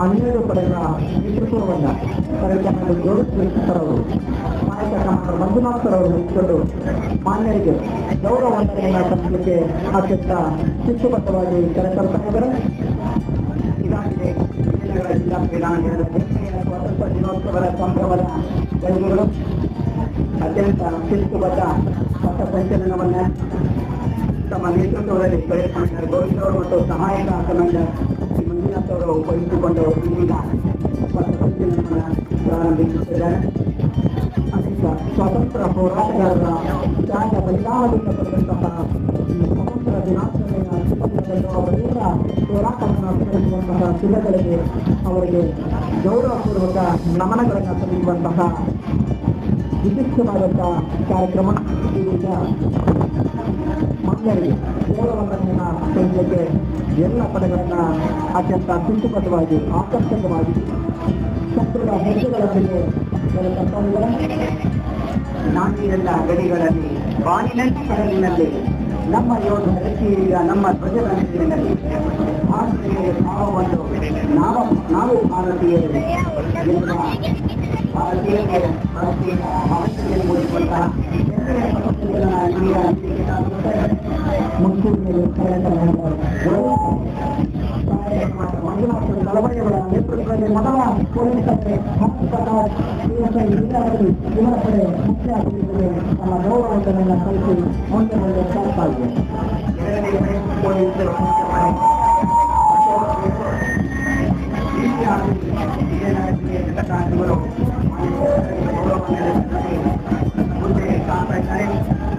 ಹನ್ನೆರಡು ಪಡೆಗಳ ನೇತೃತ್ವವನ್ನು ಕಾರ್ಯಕ್ರಮದಲ್ಲಿ ಗೌರವಿಸಿದವರು ನಾಯಕ ಕಮಾಂಡರ್ ಮಂಜುನಾಥ್ ಅವರು ಇಟ್ಟುಕೊಂಡು ಮಾನ್ಯರಿಗೆ ಗೌರವ ವಂದನೆಯನ್ನು ಸಲ್ಲಿಸಲಿಕ್ಕೆ ಅತ್ಯಂತ ಶಿಸ್ತುಬದ್ಧವಾಗಿ ಕರೆತರ್ತಾ ಇದ್ದಾರೆ. ಇದಾಗಿದೆ ಜಿಲ್ಲಾ ಕ್ರೀಡಾಂಗಣದ ಸ್ವಾತಂತ್ರ್ಯ ದಿನೋತ್ಸವದ ಸಂಭ್ರಮದ ಗಳಿಗೆಗಳು. ಅತ್ಯಂತ ಶಿಸ್ತುಬದ್ಧ ಪಥ ಸಂಚಲನವನ್ನು ತಮ್ಮ ನೇತೃತ್ವದಲ್ಲಿ ಕರೆದುಕೊಂಡಿದ್ದಾರೆ. ಗೋವಿಂದ್ ಅವರು ಮತ್ತು ಸಹಾಯಕ ಕಮಾಂಡರ್ ಮಂಜುನಾಥ್ ಅವರು ವಹಿಸಿಕೊಂಡು ಇದೀಗ ಪಥ ಸಂಚಲನವನ್ನು ಪ್ರಾರಂಭಿಸುತ್ತಿದ್ದಾರೆ. ಅನೇಕ ಸ್ವಾತಂತ್ರ್ಯ ಹೋರಾಟಗಾರರ ತ್ಯಾಗ ಬಲಿದಾನದಿಂದ ಪಡೆದಂತಹ ಸ್ವತಂತ್ರ ದಿನಾಚರಣೆಯ ಸಂದರ್ಭದಲ್ಲೂ ಅವರೆಲ್ಲ ಹೋರಾಟವನ್ನು ಸಲ್ಲಿಸುವಂತಹ ಜಿಲ್ಲೆಗಳಿಗೆ ಅವರಿಗೆ ಗೌರವಪೂರ್ವಕ ನಮನಗಳನ್ನು ಸಲ್ಲಿಸುವಂತಹ ವಿಶಿಷ್ಟವಾದಂತಹ ಕಾರ್ಯಕ್ರಮ. ಇದೀಗ ಮಕ್ಕಳಿಗೆ ಗೌರವವನ್ನು ಸಲ್ಲಿಸಲಿಕ್ಕೆ ಎಲ್ಲ ಪಡೆಗಳನ್ನ ಅತ್ಯಂತ ಶಿಸ್ತುಬದ್ಧವಾಗಿ ಆಕರ್ಷಕವಾಗಿ ಶತ್ರುಗಳ ಹೆಜ್ಜೆಗಳೊಂದಿಗೆ ನಾನೀರೆಲ್ಲ ಗಡಿಗಳಲ್ಲಿ ಬಾನಿನಲ್ಲಿ ಕಡಲಿನಲ್ಲಿ ನಮ್ಮ ಯೋಧರಲ್ಲಿ ಈಗ ನಮ್ಮ ಧ್ವಜದ ನೆರಳಿನಲ್ಲಿ ಭಾರತೀಯ ಭಾವವನ್ನು ನಾವು ಭಾರತೀಯರು ಎನ್ನುವ ಭಾರತೀಯರಿಗೆ ಅವಶ್ಯಕತೆ ಮೂಡಿಸುವಂತಹ ಮಂಜುನಾಥ ಕಳವಳಿಯವರ ನೇತೃತ್ವದಲ್ಲಿ ಮೊದಲ ಪೊಲೀಸ್ ಇವರ ಕಡೆ ಮುಖ್ಯ ಅತಿಥಿಗಳಿಗೆ ತಮ್ಮ ಗೌರವವನ್ನು ಸಲ್ಲಿಸಿ ಮುಂದೆ ಮುಂದೆ ಸಾಗ್ತಾ ಇದೆ. ಎರಡನೇ ಪೊಲೀಸರು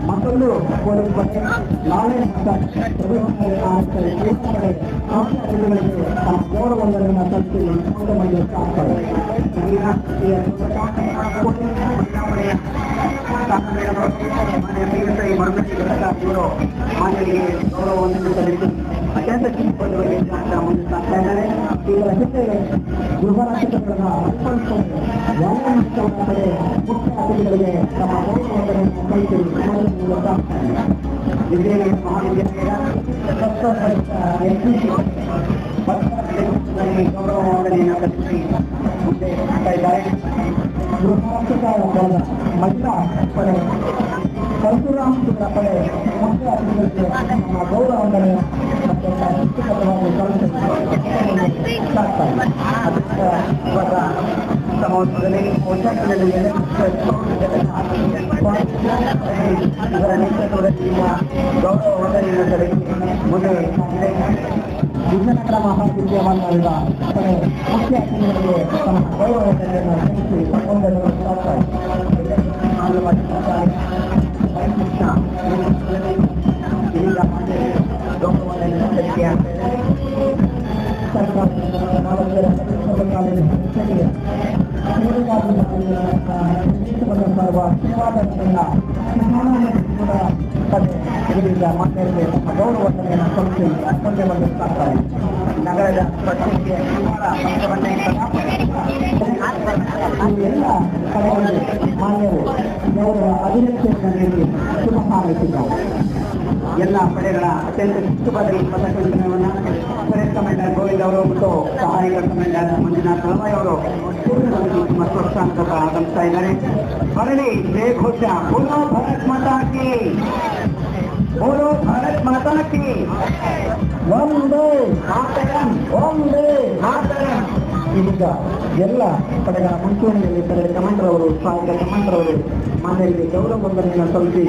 ಮತ್ತೊಂದು ಪೊಲೀಸ್ ಬಗ್ಗೆ ನಾಳೆ ತಮ್ಮ ಗೌರವವನ್ನು ಸಲ್ಲಿಸಿ ಮುಂದೆ ಮುಂದೆ ಸಾಗ್ತಾರೆ. ಮಾನ್ಯರಿಗೆ ಗೌರವವನ್ನು ಸಲ್ಲಿಸಿ ಅತ್ಯಂತ ಚಿಕ್ಕಪದವಾಗಿ ಮುಂದೆ ಸಾಗ್ತಾ ಇದ್ದಾರೆ. ಇವರ ಜೊತೆ ಗೃಹ ರಾಷ್ಟ್ರಗಳನ್ನ ಅರ್ಪಣಿಸಿಕೊಂಡು ಕಡೆ ಮುಖ್ಯ ಅತಿಥಿಗಳಿಗೆ ತಮ್ಮ ಗೌರವವನ್ನು ಸಲ್ಲಿಸಿ ಮೂಲಕ ವಿಜಯನಗರ ಮಹಾವಿದ್ಯಾಲಯದ ಗೌರವ ವಂದನೆಯನ್ನು ಸಲ್ಲಿಸಿ ಮುಂದೆ ಸಾಗ್ತಾ ಇದ್ದಾರೆ. ಗೃಹ ರಾಷ್ಟ್ರದ ಮಹಿಳಾ ಪಡೆ ಪರಶುರಾಮ್ ಪಡೆ ಮುಖ್ಯ ಅತಿಥಿಗಳಿಗೆ ನಮ್ಮ ಗೌರವ ವಂದನೆಯನ್ನು ಅತ್ಯಂತ ಶಿಸ್ತುಬದ್ಧವಾಗಿ ಸಲ್ಲಿಸಿ ಸಾಗ್ತಾ ಇದೆ. ಅದಕ್ಕೆ ಇವಾಗ ಸಮವಸ್ತ್ರದಲ್ಲಿ ಪೋಷಕರಲ್ಲಿ ಇವರ ನೇತೃತ್ವದಲ್ಲಿ ಗೌರವ ವಂದನೆಯನ್ನು ಸಲ್ಲಿಸಿ ಮುಂದೆ ವಿಜಯನಗರ ಮಹಾವಿದ್ಯಾಲಯದ ಮುಖ್ಯ ಅತಿಥಿಗಳಿಗೆ ತಮ್ಮ ಗೌರವ ವಂದನೆಯನ್ನು ಸಲ್ಲಿಸಿ ಮುಂದೆ ಸಾಗ್ತಾ ಇದೆ. ಇದೀಗ ಗೌರವವನ್ನು ಸಲ್ಲಿಕೆ ಆಗ್ತಾ ಇದೆ. ಸರ್ಕಾರ ಇದೀಗ ಮಾನ್ಯರಿಗೆ ತಮ್ಮ ಗೌರವವನ್ನು ಸಲ್ಲಿಸಿ ಮುಂದೆ ಮುಂದೆ ಸಾಗ್ತಾರೆ. ನಗರದ ಪ್ರತಿಷ್ಠೆಯ ಎಲ್ಲ ಕಡೆಗಳಲ್ಲಿ ಮಾನ್ಯರು ಗೌರವ ಅಭಿನಂದನೆಯನ್ನು ನೀಡಿ ಶುಭ ಹಾರೈಸಿದ್ದಾರೆ. ಎಲ್ಲ ಪಡೆಗಳ ಅತ್ಯಂತ ಶಿಸ್ತುಬದ್ಧ ಪಥಸಂಚಲನವನ್ನು ಪೊಲೀಸ್ ಕಮಾಂಡರ್ ಗೋವಿಂದ್ ಅವರು ಮತ್ತು ಸಹಾಯಕ ಕಮಾಂಡರ್ ಮಂಜುನಾಥ್ ಕಳವಾಯಿ ಅವರು ತುಂಬ ಪ್ರೋತ್ಸಾಹಕ ಆಗಮಿಸ್ತಾ ಇದ್ದಾರೆ. ಬರಲಿ ಜಯ ಘೋಷ, ಬೋಲೋ ಭಾರತ್ ಮಾತಾ ಕಿ, ಬೋಲೋ ಭಾರತ್ ಮಾತಾ ಕಿ, ವಂದೇ ಮಾತರಂ, ವಂದೇ ಮಾತರಂ. ಇದೀಗ ಎಲ್ಲ ಪಡೆಗಳ ಮುಂಚೂಣಿಯಲ್ಲಿ ಪಡೆದ ಕಮಾಂಡರ್ ಅವರು ಸಹಾಯಕ ಕಮಾಂಡರ್ ಅವರು ಮಾನ್ಯರಿಗೆ ಗೌರವ ವಂದನೆಯನ್ನು ಸಲ್ಲಿಸಿ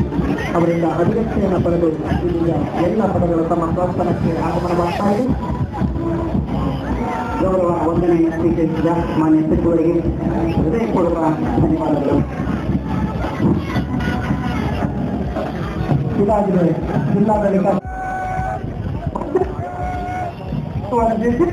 ಅವರಿಂದ ಅಭಿವ್ಯಕ್ತಿಯನ್ನು ಪಡೆದು ಇದೀಗ ಎಲ್ಲ ಪಡೆಗಳು ತಮ್ಮ ಪ್ರೋತ್ಸಾಹಕ್ಕೆ ಆಗಮನವಾಗ್ತಾ ಇದೆ. ಗೌರವ ವಂದನೆಯನ್ನು ಸ್ವೀಕರಿಸಿದ ಮಾನ್ಯ ಸಚಿವರಿಗೆ ಹೃದಯಪೂರ್ವಕ ಧನ್ಯವಾದಗಳು. ಇದಾಗಿದೆ ಜಿಲ್ಲಾಡಳಿತ 200.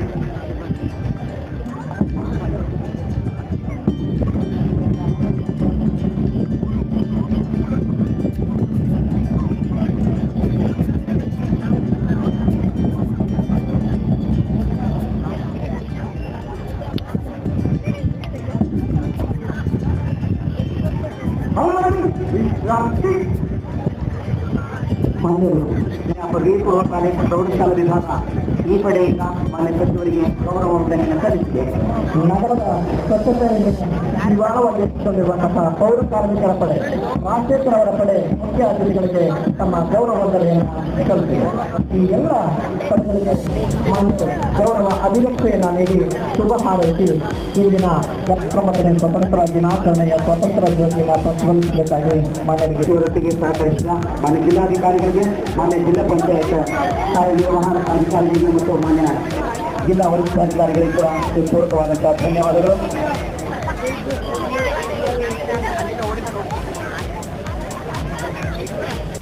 ಪದವಿ ಪೂರ್ವ ಕಾಲೇಜು ಪ್ರೌಢಶಾಲಾ ವಿಭಾಗ ಈ ಪಡೆಯಿಂದ ಮಾನ್ಯ ಸಚಿವರಿಗೆ ಗೌರವ ವಂದನೆಯನ್ನು ಸಲ್ಲಿಸಿದೆ. ನಗರದ ಸ್ವಚ್ಛತೆ ವಿಭಾಗವಾಗಿ ಎತ್ತಿಕೊಂಡಿರುವಂತಹ ಪೌರ ಕಾರ್ಮಿಕರ ಪಡೆ ರಾಜಶೇಖರ್ ಅವರ ಪಡೆ ಮುಖ್ಯ ಅತಿಥಿಗಳಿಗೆ ತಮ್ಮ ಗೌರವ ವಂದನೆಯನ್ನು ಸಲ್ಲಿಸಿದೆ. ಈ ಎಲ್ಲ ಪಡೆಗಳಿಗೆ ಗೌರವ ಅಭಿವ್ಯಕ್ತಿಯನ್ನು ನೀಡಿ ಶುಭ ಹಾರೈಸಿ ಇಂದಿನ 19ನೇ ಸ್ವತಂತ್ರ ದಿನಾಚರಣೆಯ ಸ್ವತಂತ್ರ ಜ್ಯೋತಿಯನ್ನು ಪ್ರಜ್ವಲಿಸಬೇಕಾಗಿ ಮಾನ್ಯರಿಗೆ ಇವರೊಟ್ಟಿಗೆ ಸಹಕರಿಸಿದ ಮಾನ್ಯ ಜಿಲ್ಲಾಧಿಕಾರಿಗಳಿಗೆ, ಮಾನ್ಯ ಜಿಲ್ಲಾ ಪಂಚಾಯತ್ ಕಾರ್ಯನಿರ್ವಹಣಾ ಅಧಿಕಾರಿಗಳಿಗೆ ಮತ್ತು ಮಾನ್ಯ ಜಿಲ್ಲಾ ವರಿಷ್ಠಾಧಿಕಾರಿಗಳಿಗೆ ಕೂಡ ಪೂರ್ವಕವಾದಂತಹ ಧನ್ಯವಾದಗಳು.